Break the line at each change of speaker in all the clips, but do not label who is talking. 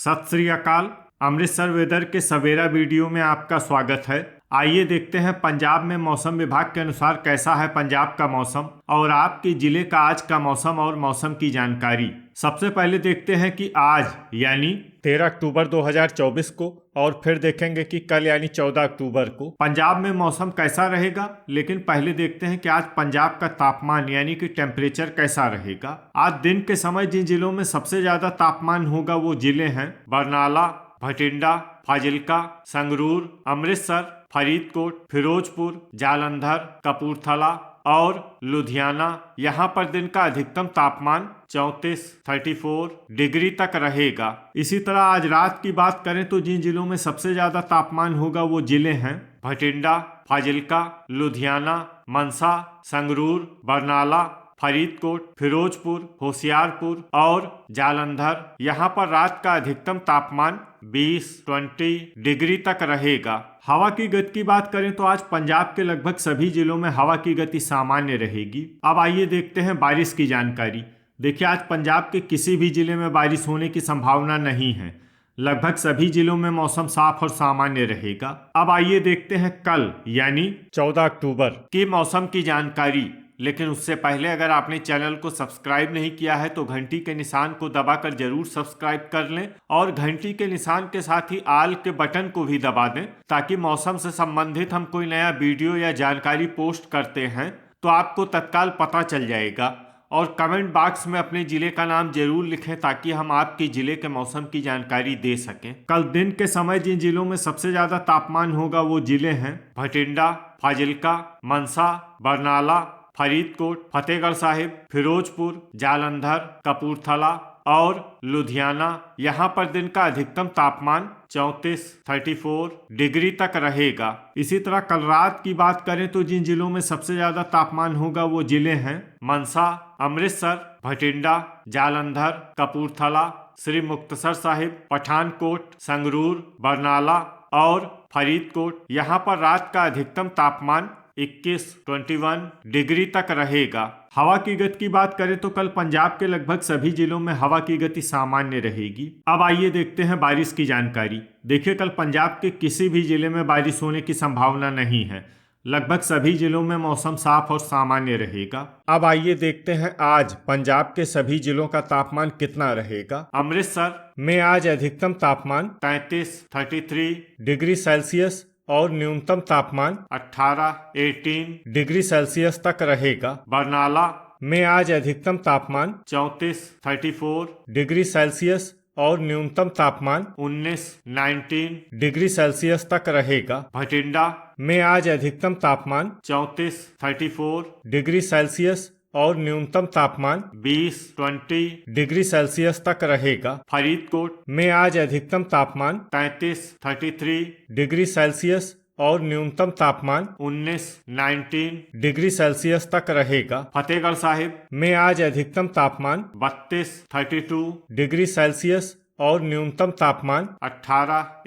सत श्री अकाल। अमृतसर वेदर के सवेरा वीडियो में आपका स्वागत है। आइए देखते हैं पंजाब में मौसम विभाग के अनुसार कैसा है पंजाब का मौसम और आपके जिले का आज का मौसम और मौसम की जानकारी। सबसे पहले देखते हैं कि आज यानी 13 अक्टूबर 2024 को और फिर देखेंगे कि कल यानी 14 अक्टूबर को पंजाब में मौसम कैसा रहेगा। लेकिन पहले देखते हैं कि आज पंजाब का तापमान यानी कि टेम्परेचर कैसा रहेगा। आज दिन के समय जिन जिलों में सबसे ज्यादा तापमान होगा वो जिले हैं बरनाला, भटिंडा, फाजिल्का, संगरूर, अमृतसर, फरीदकोट, फिरोजपुर, जालंधर, कपूरथला और लुधियाना। यहाँ पर दिन का अधिकतम तापमान 34 डिग्री तक रहेगा। इसी तरह आज रात की बात करें तो जिन जिलों में सबसे ज्यादा तापमान होगा वो जिले हैं भटिंडा, फाजिल्का, लुधियाना, मनसा, संगरूर, बरनाला, फरीदकोट, फिरोजपुर, होशियारपुर और जालंधर। यहाँ पर रात का अधिकतम तापमान 20 डिग्री तक रहेगा। हवा की गति की बात करें तो आज पंजाब के लगभग सभी जिलों में हवा की गति सामान्य रहेगी। अब आइए देखते हैं बारिश की जानकारी। देखिए, आज पंजाब के किसी भी जिले में बारिश होने की संभावना नहीं है। लगभग सभी जिलों में मौसम साफ और सामान्य रहेगा। अब आइए देखते हैं कल यानी 14 अक्टूबर की मौसम की जानकारी। लेकिन उससे पहले अगर आपने चैनल को सब्सक्राइब नहीं किया है तो घंटी के निशान को दबाकर जरूर सब्सक्राइब कर लें और घंटी के निशान के साथ ही आल के बटन को भी दबा दें ताकि मौसम से संबंधित हम कोई नया वीडियो या जानकारी पोस्ट करते हैं तो आपको तत्काल पता चल जाएगा। और कमेंट बॉक्स में अपने जिले का नाम जरूर लिखें ताकि हम आपके जिले के मौसम की जानकारी दे सकें। कल दिन के समय जिन जिलों में सबसे ज्यादा तापमान होगा वो जिले हैं भटिंडा, फाजिल्का, मनसा, बरनाला, फरीदकोट, फतेहगढ़ साहिब, फिरोजपुर, जालंधर, कपूरथला और लुधियाना। यहाँ पर दिन का अधिकतम तापमान 34 डिग्री तक रहेगा। इसी तरह कल रात की बात करें तो जिन जिलों में सबसे ज्यादा तापमान होगा वो जिले हैं मनसा, अमृतसर, भटिंडा, जालंधर, कपूरथला, श्री मुक्तसर साहिब, पठानकोट, संगरूर, बरनाला और फरीदकोट। यहाँ पर रात का अधिकतम तापमान 21 डिग्री तक रहेगा। हवा की गति की बात करें तो कल पंजाब के लगभग सभी जिलों में हवा की गति सामान्य रहेगी। अब आइए देखते हैं बारिश की जानकारी। देखिए, कल पंजाब के किसी भी जिले में बारिश होने की संभावना नहीं है। लगभग सभी जिलों में मौसम साफ और सामान्य रहेगा। अब आइए देखते हैं आज पंजाब के सभी जिलों का तापमान कितना रहेगा। अमृतसर में आज अधिकतम तापमान 33 डिग्री सेल्सियस और न्यूनतम तापमान 18 डिग्री सेल्सियस तक रहेगा। बरनाला में आज अधिकतम तापमान 34 डिग्री सेल्सियस और न्यूनतम तापमान 19 डिग्री सेल्सियस तक रहेगा। भटिंडा में आज अधिकतम तापमान 34 डिग्री सेल्सियस और न्यूनतम तापमान 20 डिग्री सेल्सियस तक रहेगा। फरीदकोट में आज अधिकतम तापमान 33 डिग्री सेल्सियस और न्यूनतम तापमान 19 डिग्री सेल्सियस तक रहेगा। फतेहगढ़ साहिब में आज अधिकतम तापमान 32 डिग्री सेल्सियस और न्यूनतम तापमान 18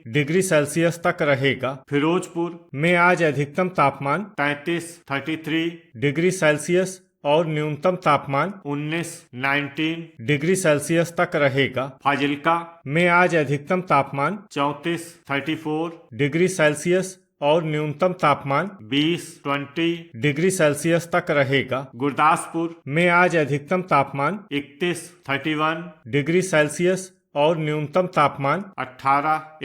डिग्री सेल्सियस तक रहेगा। फिरोजपुर में आज अधिकतम तापमान 33 डिग्री सेल्सियस और न्यूनतम तापमान 19 डिग्री सेल्सियस तक रहेगा। फाजिल्का में आज अधिकतम तापमान 34 डिग्री सेल्सियस और न्यूनतम तापमान 20 डिग्री सेल्सियस तक रहेगा। गुरदासपुर में आज अधिकतम तापमान 31 डिग्री सेल्सियस और न्यूनतम तापमान 18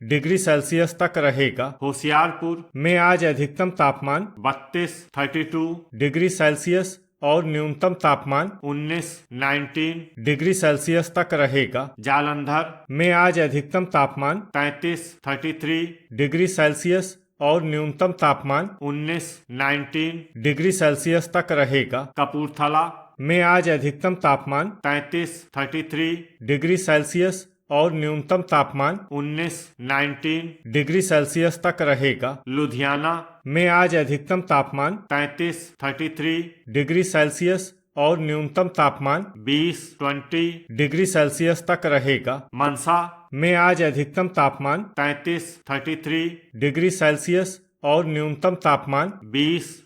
डिग्री सेल्सियस तक रहेगा। होशियारपुर में आज अधिकतम तापमान 32 डिग्री सेल्सियस और न्यूनतम तापमान 19 डिग्री सेल्सियस तक रहेगा। जालंधर में आज अधिकतम तापमान 33 डिग्री सेल्सियस और न्यूनतम तापमान 19 डिग्री सेल्सियस तक रहेगा। कपूरथला में आज अधिकतम तापमान 33 डिग्री सेल्सियस और न्यूनतम तापमान 19 डिग्री सेल्सियस तक रहेगा। लुधियाना में आज अधिकतम तापमान 33 डिग्री सेल्सियस और न्यूनतम तापमान 20 डिग्री सेल्सियस तक रहेगा। मनसा में आज अधिकतम तापमान 33 डिग्री सेल्सियस और न्यूनतम तापमान 20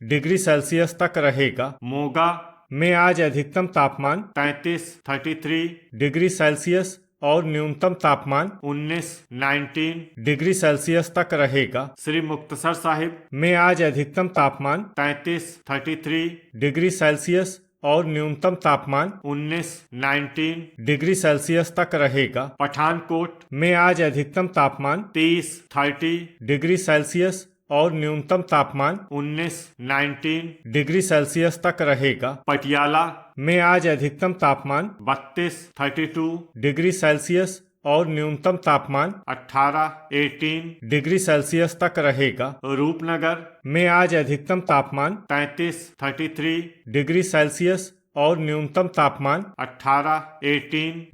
डिग्री सेल्सियस तक रहेगा। मोगा में आज अधिकतम तापमान 33 डिग्री सेल्सियस और न्यूनतम तापमान 19 डिग्री सेल्सियस तक रहेगा। श्री मुक्तसर साहिब में आज अधिकतम तापमान 33 डिग्री सेल्सियस और न्यूनतम तापमान 19 डिग्री सेल्सियस तक रहेगा। पठानकोट में आज अधिकतम तापमान 30 डिग्री सेल्सियस और न्यूनतम तापमान 19 डिग्री सेल्सियस तक रहेगा। पटियाला में आज अधिकतम तापमान 32 डिग्री सेल्सियस और न्यूनतम तापमान 18 डिग्री सेल्सियस तक रहेगा। रूपनगर में आज अधिकतम तापमान 33 डिग्री सेल्सियस और न्यूनतम तापमान 18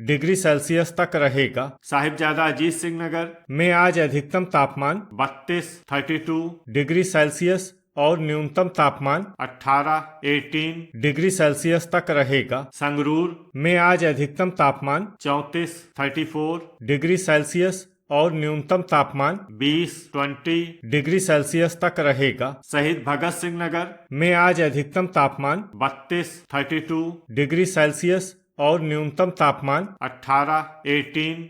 डिग्री सेल्सियस तक रहेगा। साहिबजादा अजीत सिंह नगर में आज अधिकतम तापमान 32 डिग्री सेल्सियस और न्यूनतम तापमान 18 डिग्री सेल्सियस तक रहेगा। संगरूर में आज अधिकतम तापमान 34 डिग्री सेल्सियस और न्यूनतम तापमान 20 डिग्री सेल्सियस तक रहेगा। शहीद भगत सिंह नगर में आज अधिकतम तापमान 32 डिग्री सेल्सियस और न्यूनतम तापमान 18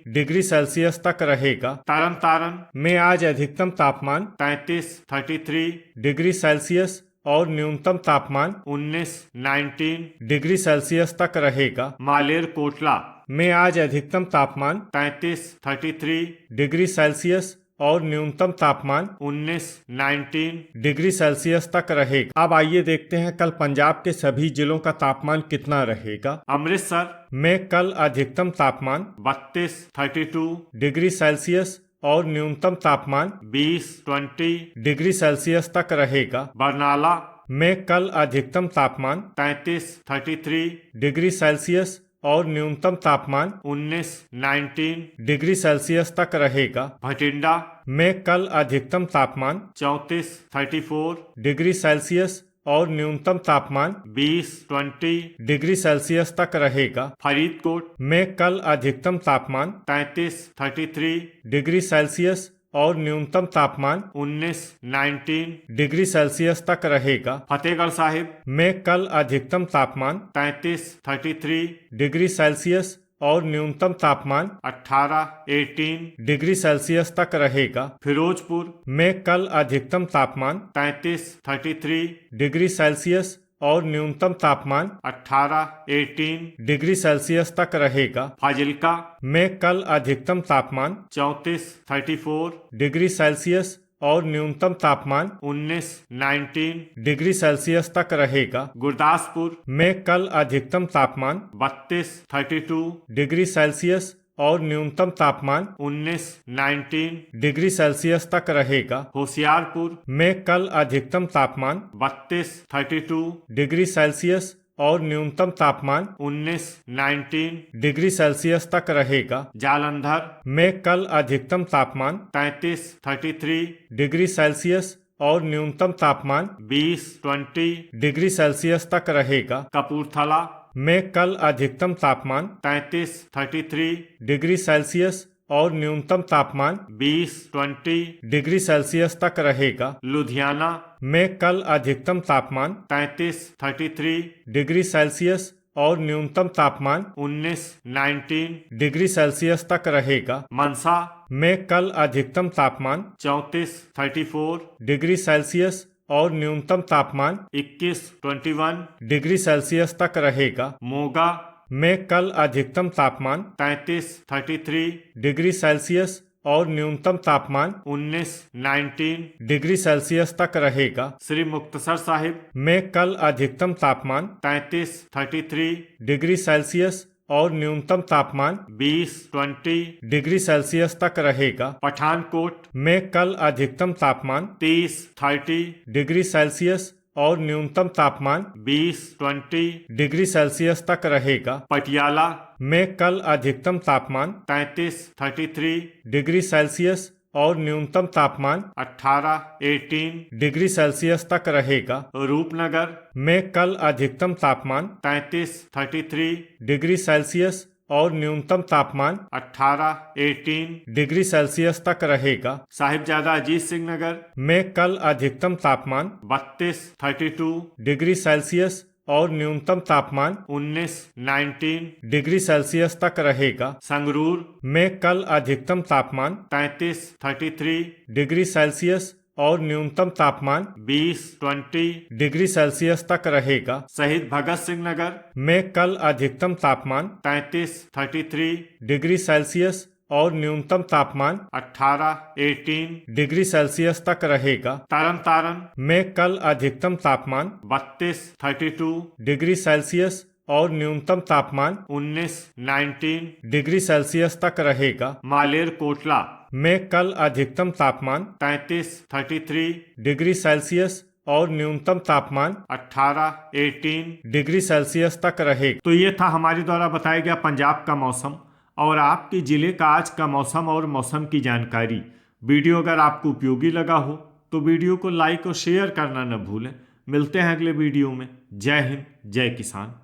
डिग्री सेल्सियस तक रहेगा। तरन तारण में आज अधिकतम तापमान 33 डिग्री सेल्सियस और न्यूनतम तापमान 19 डिग्री सेल्सियस तक रहेगा। मालेर कोटला में आज अधिकतम तापमान 33 डिग्री सेल्सियस और न्यूनतम तापमान 19 डिग्री सेल्सियस तक रहेगा। अब आइए देखते हैं कल पंजाब के सभी जिलों का तापमान कितना रहेगा। अमृतसर में कल अधिकतम तापमान 32 डिग्री सेल्सियस और न्यूनतम तापमान 20 डिग्री सेल्सियस तक रहेगा। बरनाला में कल अधिकतम तापमान 33 डिग्री सेल्सियस और न्यूनतम तापमान 19 डिग्री सेल्सियस तक रहेगा। भटिंडा में कल अधिकतम तापमान 34 डिग्री सेल्सियस और न्यूनतम तापमान 20 डिग्री सेल्सियस तक रहेगा। फरीदकोट में कल अधिकतम तापमान 33 डिग्री सेल्सियस और न्यूनतम तापमान 19 डिग्री सेल्सियस तक रहेगा। फतेहगढ़ साहिब में कल अधिकतम तापमान 33 डिग्री सेल्सियस और न्यूनतम तापमान 18 डिग्री सेल्सियस तक रहेगा। फिरोजपुर में कल अधिकतम तापमान 33 डिग्री सेल्सियस और न्यूनतम तापमान 18 डिग्री सेल्सियस तक रहेगा। फाजिल्का में कल अधिकतम तापमान 34 डिग्री सेल्सियस और न्यूनतम तापमान 19 डिग्री सेल्सियस तक रहेगा। गुरदासपुर में कल अधिकतम तापमान 32 डिग्री सेल्सियस और न्यूनतम तापमान 19 डिग्री सेल्सियस तक रहेगा। होशियारपुर में कल अधिकतम तापमान 32 डिग्री सेल्सियस और न्यूनतम तापमान 19 डिग्री सेल्सियस तक रहेगा। जालंधर में कल अधिकतम तापमान 33 डिग्री सेल्सियस और न्यूनतम तापमान 20 डिग्री सेल्सियस तक रहेगा। कपूरथला में कल अधिकतम तापमान 33 डिग्री सेल्सियस और न्यूनतम तापमान 20 डिग्री सेल्सियस तक रहेगा। लुधियाना में कल अधिकतम तापमान 33 डिग्री सेल्सियस और न्यूनतम तापमान 19 डिग्री सेल्सियस तक रहेगा। मनसा में कल अधिकतम तापमान 34 डिग्री सेल्सियस और न्यूनतम तापमान 21 डिग्री सेल्सियस तक रहेगा। मोगा में कल अधिकतम तापमान 33 डिग्री सेल्सियस और न्यूनतम तापमान 19 डिग्री सेल्सियस तक रहेगा। श्री मुक्तसर साहिब में कल अधिकतम तापमान 33 डिग्री सेल्सियस और न्यूनतम तापमान 20 डिग्री सेल्सियस तक रहेगा। पठानकोट में कल अधिकतम तापमान 30 डिग्री सेल्सियस और न्यूनतम तापमान 20 डिग्री सेल्सियस तक रहेगा। पटियाला में कल अधिकतम तापमान 33 डिग्री सेल्सियस और न्यूनतम तापमान 18 डिग्री सेल्सियस तक रहेगा। रूपनगर में कल अधिकतम तापमान 33 डिग्री सेल्सियस और न्यूनतम तापमान 18 डिग्री सेल्सियस तक रहेगा। साहिबजादा अजीत सिंह नगर में कल अधिकतम तापमान 32 डिग्री सेल्सियस और न्यूनतम तापमान 19 डिग्री सेल्सियस तक रहेगा। संगरूर में कल अधिकतम तापमान 33 डिग्री सेल्सियस और न्यूनतम तापमान 20 डिग्री सेल्सियस तक रहेगा। शहीद भगत सिंह नगर में कल अधिकतम तापमान 33 डिग्री सेल्सियस और न्यूनतम तापमान 18 डिग्री सेल्सियस तक रहेगा। तरन तारण में कल अधिकतम तापमान 32 डिग्री सेल्सियस और न्यूनतम तापमान 19 डिग्री सेल्सियस तक रहेगा। मालेर कोटला में कल अधिकतम तापमान 33 डिग्री सेल्सियस और न्यूनतम तापमान 18 डिग्री सेल्सियस तक रहेगा। तो ये था हमारे द्वारा बताया गया पंजाब का मौसम और आपके जिले का आज का मौसम और मौसम की जानकारी। वीडियो अगर आपको उपयोगी लगा हो तो वीडियो को लाइक और शेयर करना न भूलें। मिलते हैं अगले वीडियो में। जय हिंद, जय किसान।